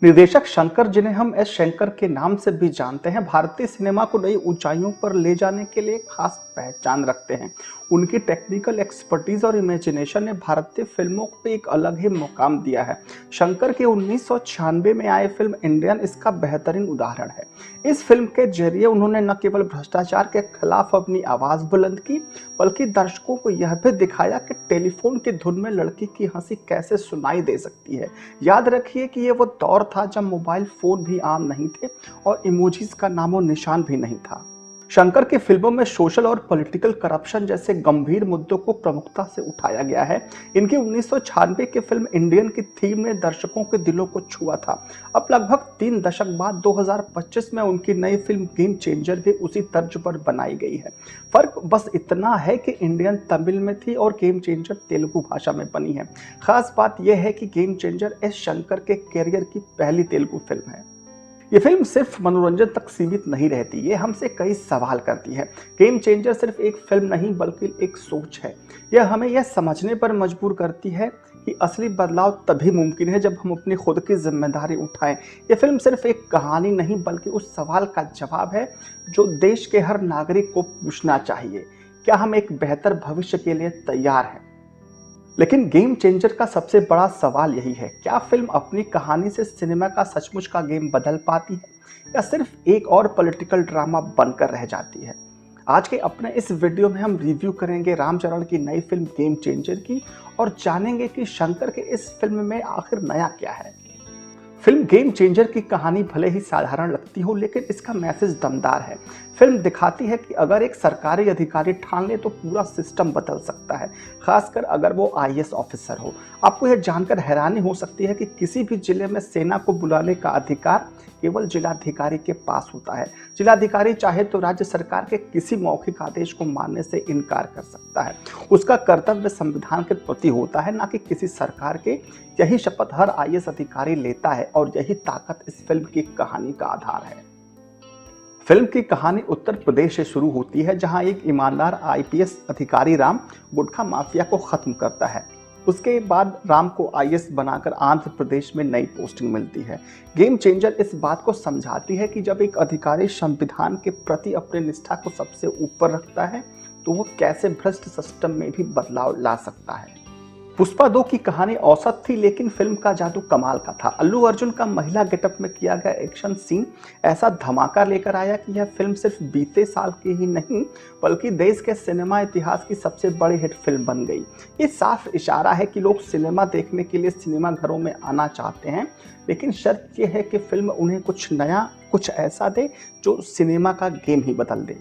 निर्देशक शंकर, जिन्हें हम एस शंकर के नाम से भी जानते हैं, भारतीय सिनेमा को नई ऊंचाइयों पर ले जाने के लिए खास पहचान रखते हैं। उनकी टेक्निकल एक्सपर्टीज और इमेजिनेशन ने भारतीय फिल्मों को एक अलग ही मुकाम दिया है। शंकर के 1996 में आए फिल्म इंडियन इसका बेहतरीन उदाहरण है। इस फिल्म के जरिए उन्होंने न केवल भ्रष्टाचार के खिलाफ अपनी आवाज बुलंद की, बल्कि दर्शकों को यह भी दिखाया कि टेलीफोन की धुन में लड़की की हंसी कैसे सुनाई दे सकती है। याद रखिए कि ये वो दौर था जब मोबाइल फोन भी आम नहीं थे और इमोजीज का नामो निशान भी नहीं था। शंकर की फिल्मों में सोशल और पॉलिटिकल करप्शन जैसे गंभीर मुद्दों को प्रमुखता से उठाया गया है। इनकी 1996 की फिल्म इंडियन की थीम ने दर्शकों के दिलों को छुआ था। अब लगभग 3 दशक बाद 2025 में उनकी नई फिल्म गेम चेंजर भी उसी तर्ज पर बनाई गई है। फर्क बस इतना है कि इंडियन तमिल में थी और गेम चेंजर तेलुगु भाषा में बनी है। खास बात यह है कि गेम चेंजर एस शंकर के करियर की पहली तेलुगु फिल्म है। ये फिल्म सिर्फ मनोरंजन तक सीमित नहीं रहती, ये हमसे कई सवाल करती है। गेम चेंजर सिर्फ एक फिल्म नहीं बल्कि एक सोच है। यह हमें यह समझने पर मजबूर करती है कि असली बदलाव तभी मुमकिन है जब हम अपनी खुद की जिम्मेदारी उठाएं। यह फिल्म सिर्फ एक कहानी नहीं बल्कि उस सवाल का जवाब है जो देश के हर नागरिक को पूछना चाहिए, क्या हम एक बेहतर भविष्य के लिए तैयार हैं? लेकिन गेम चेंजर का सबसे बड़ा सवाल यही है, क्या फिल्म अपनी कहानी से सिनेमा का सचमुच का गेम बदल पाती है या सिर्फ एक और पॉलिटिकल ड्रामा बनकर रह जाती है? आज के अपने इस वीडियो में हम रिव्यू करेंगे रामचरण की नई फिल्म गेम चेंजर की और जानेंगे कि शंकर के इस फिल्म में आखिर नया क्या है। फिल्म गेम चेंजर की कहानी भले ही साधारण लगती हो, लेकिन इसका मैसेज दमदार है। फिल्म दिखाती है कि अगर एक सरकारी अधिकारी ठान ले तो पूरा सिस्टम बदल सकता है, खासकर अगर वो आईएएस ऑफिसर हो। आपको यह जानकर हैरानी हो सकती है कि किसी भी जिले में सेना को बुलाने का अधिकार केवल जिलाधिकारी के पास होता है। जिलाधिकारी चाहे तो राज्य सरकार के किसी मौखिक आदेश को मानने से इनकार कर सकता है। उसका कर्तव्य संविधान के प्रति होता है, ना कि किसी सरकार के। यही शपथ हर आईएएस अधिकारी लेता है और यही ताकत इस फिल्म की कहानी का आधार है। फिल्म की कहानी उत्तर प्रदेश से शुरू होती है, जहां एक ईमानदार आईपीएस अधिकारी राम गुटखा माफिया को खत्म करता है। उसके बाद राम को आईएएस बनाकर आंध्र प्रदेश में नई पोस्टिंग मिलती है। गेम चेंजर इस बात को समझाती है कि जब एक अधिकारी संविधान के प्रति अपनी निष्ठा को सबसे ऊपर रखता है तो वो कैसे भ्रष्ट सिस्टम में भी बदलाव ला सकता है। पुष्पा 2 की कहानी औसत थी, लेकिन फिल्म का जादू कमाल का था। अल्लू अर्जुन का महिला गेटअप में किया गया एक्शन सीन ऐसा धमाका लेकर आया कि यह फिल्म सिर्फ बीते साल की ही नहीं बल्कि देश के सिनेमा इतिहास की सबसे बड़ी हिट फिल्म बन गई। ये साफ इशारा है कि लोग सिनेमा देखने के लिए सिनेमा घरों में आना चाहते हैं, लेकिन शर्त यह है कि फिल्म उन्हें कुछ नया, कुछ ऐसा दे जो सिनेमा का गेम ही बदल दे।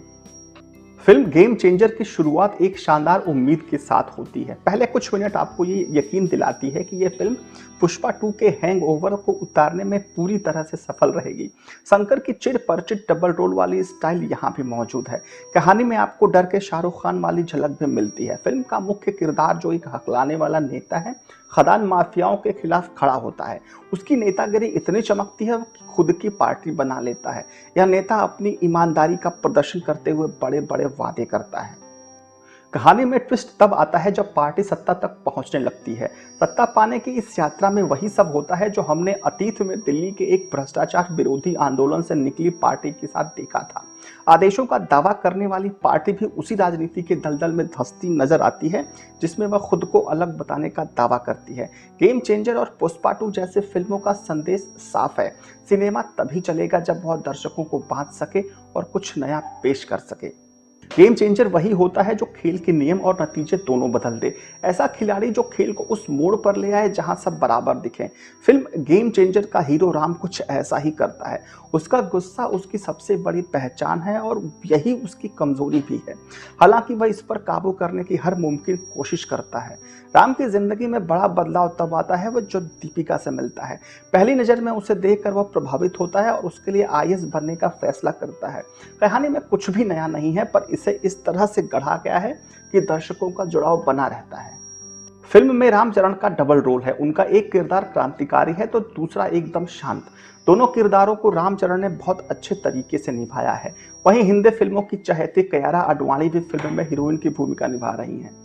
फिल्म गेम चेंजर की शुरुआत एक शानदार उम्मीद के साथ होती है। पहले कुछ मिनट आपको ये यकीन दिलाती है कि यह फिल्म पुष्पा 2 के हैंगओवर को उतारने में पूरी तरह से सफल रहेगी। शंकर की चिर परिचित डबल रोल वाली स्टाइल यहाँ भी मौजूद है। कहानी में आपको डर के शाहरुख खान वाली झलक भी मिलती है। फिल्म का मुख्य किरदार जो एक हकलाने वाला नेता है, खदान माफियाओं के खिलाफ खड़ा होता है। उसकी नेतागिरी इतनी चमकती है कि खुद की पार्टी बना लेता है। यह नेता अपनी ईमानदारी का प्रदर्शन करते हुए बड़े बड़े वादे करता है। कहानी में ट्विस्ट तब आता है जब पार्टी सत्ता तक पहुंचने लगती है। सत्ता पाने की इस यात्रा में वही सब होता है जो हमने अतीत में दिल्ली के एक भ्रष्टाचार विरोधी आंदोलन से निकली पार्टी के साथ देखा था। आदेशों का दावा करने वाली पार्टी भी उसी राजनीति के दलदल में धंसती नजर आती है जिसमें वह खुद को अलग बताने का दावा करती है। गेम चेंजर और पुष्पा 2 जैसे फिल्मों का संदेश साफ है, सिनेमा तभी चलेगा जब वह दर्शकों को बांध सके और कुछ नया पेश कर सके। गेम चेंजर वही होता है जो खेल के नियम और नतीजे दोनों बदल दे। ऐसा खिलाड़ी जो खेल को उस मोड़ पर ले आए जहां सब बराबर दिखें। फिल्म गेम चेंजर का हीरो राम कुछ ऐसा ही करता है। उसका गुस्सा उसकी सबसे बड़ी पहचान है और यही उसकी कमजोरी भी है। हालांकि वह इस पर काबू करने की हर मुमकिन कोशिश करता है। राम की जिंदगी में बड़ा बदलाव तब आता है वह जो दीपिका से मिलता है। पहली नजर में उसे देखकर वह प्रभावित होता है और उसके लिए आईएएस बनने का फैसला करता है। कहानी में कुछ भी नया नहीं है, पर इसे इस तरह से गढ़ा गया है कि दर्शकों का जुड़ाव बना रहता है। फिल्म में रामचरण का डबल रोल है। उनका एक किरदार क्रांतिकारी है तो दूसरा एकदम शांत। दोनों किरदारों को रामचरण ने बहुत अच्छे तरीके से निभाया है। वहीं हिंदी फिल्मों की चहेती कियारा आडवाणी भी फिल्म में हीरोइन की भूमिका निभा रही हैं।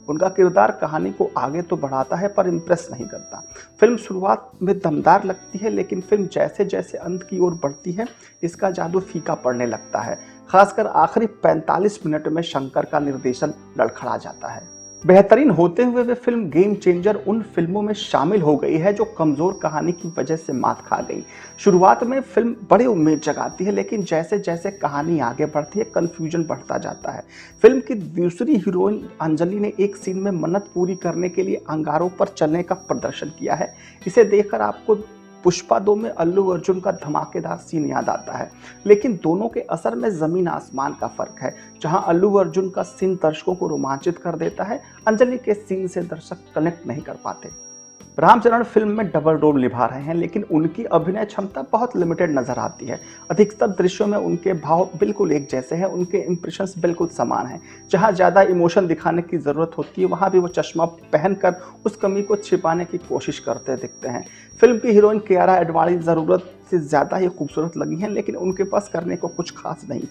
उनका किरदार कहानी को आगे तो बढ़ाता है पर इम्प्रेस नहीं करता। फिल्म शुरुआत में दमदार लगती है, लेकिन फिल्म जैसे जैसे अंत की ओर बढ़ती है इसका जादू फीका पड़ने लगता है। खासकर आखिरी 45 मिनट में शंकर का निर्देशन लड़खड़ा जाता है। बेहतरीन होते हुए वे फिल्म गेम चेंजर उन फिल्मों में शामिल हो गई है जो कमजोर कहानी की वजह से मात खा गई। शुरुआत में फिल्म बड़ी उम्मीद जगाती है, लेकिन जैसे जैसे कहानी आगे बढ़ती है कंफ्यूजन बढ़ता जाता है। फिल्म की दूसरी हीरोइन अंजलि ने एक सीन में मन्नत पूरी करने के लिए अंगारों पर चलने का प्रदर्शन किया है। इसे देखकर आपको पुष्पा 2 में अल्लू अर्जुन का धमाकेदार सीन याद आता है, लेकिन दोनों के असर में जमीन आसमान का फर्क है। जहां अल्लू अर्जुन का सीन दर्शकों को रोमांचित कर देता है, अंजलि के सीन से दर्शक कनेक्ट नहीं कर पाते। रामचरण फिल्म में डबल रोल निभा रहे हैं, लेकिन उनकी अभिनय क्षमता बहुत लिमिटेड नजर आती है। अधिकतर दृश्यों में उनके भाव बिल्कुल एक जैसे हैं, उनके इंप्रेशंस बिल्कुल समान हैं। जहां ज्यादा इमोशन दिखाने की जरूरत होती है वहां भी वो चश्मा पहनकर उस कमी को छिपाने की कोशिश करते दिखते हैं। फिल्म की हीरोइन कियारा एडवाणी जरूरत से ज्यादा ही खूबसूरत लगी हैं, लेकिन उनके पास करने को कुछ खास नहीं।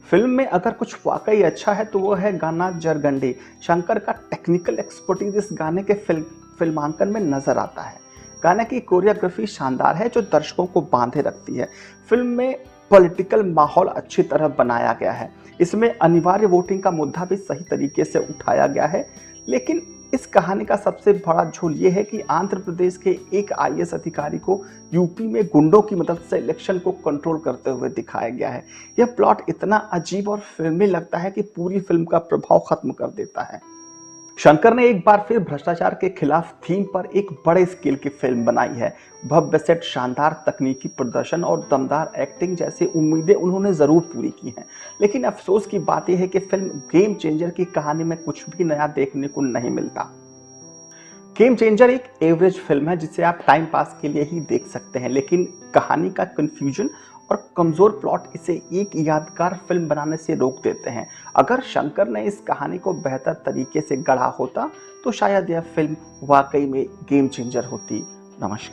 फिल्म में अगर कुछ वाकई अच्छा है तो वो है गाना जरगंडी। शंकर का टेक्निकल एक्सपर्टीज इस गाने के फिल्मांकन में नजर आता है। गाने की कोरियोग्राफी शानदार है जो दर्शकों को बांधे रखती है। फिल्म में पॉलिटिकल माहौल अच्छी तरह बनाया गया है। इसमें अनिवार्य वोटिंग का मुद्दा भी सही तरीके से उठाया गया है, लेकिन इस कहानी का सबसे बड़ा झोल ये है कि आंध्र प्रदेश के एक आईएएस अधिकारी को यूपी में गुंडों की मदद से इलेक्शन को कंट्रोल करते हुए दिखाया गया है। यह प्लॉट इतना अजीब और फिल्मी लगता है कि पूरी फिल्म का प्रभाव खत्म कर देता है। शंकर ने एक बार फिर भ्रष्टाचार के खिलाफ थीम पर एक बड़े स्केल की फिल्म बनाई है। भव्य सेट, शानदार तकनीकी प्रदर्शन और दमदार एक्टिंग जैसी उम्मीदें उन्होंने जरूर पूरी की हैं, लेकिन अफसोस की बात यह है कि फिल्म गेम चेंजर की कहानी में कुछ भी नया देखने को नहीं मिलता। गेम चेंजर एक एवरेज फिल्म है जिसे आप टाइम पास के लिए ही देख सकते हैं, लेकिन कहानी का कंफ्यूजन और कमजोर प्लॉट इसे एक यादगार फिल्म बनाने से रोक देते हैं। अगर शंकर ने इस कहानी को बेहतर तरीके से गढ़ा होता तो शायद यह फिल्म वाकई में गेम चेंजर होती। नमस्कार।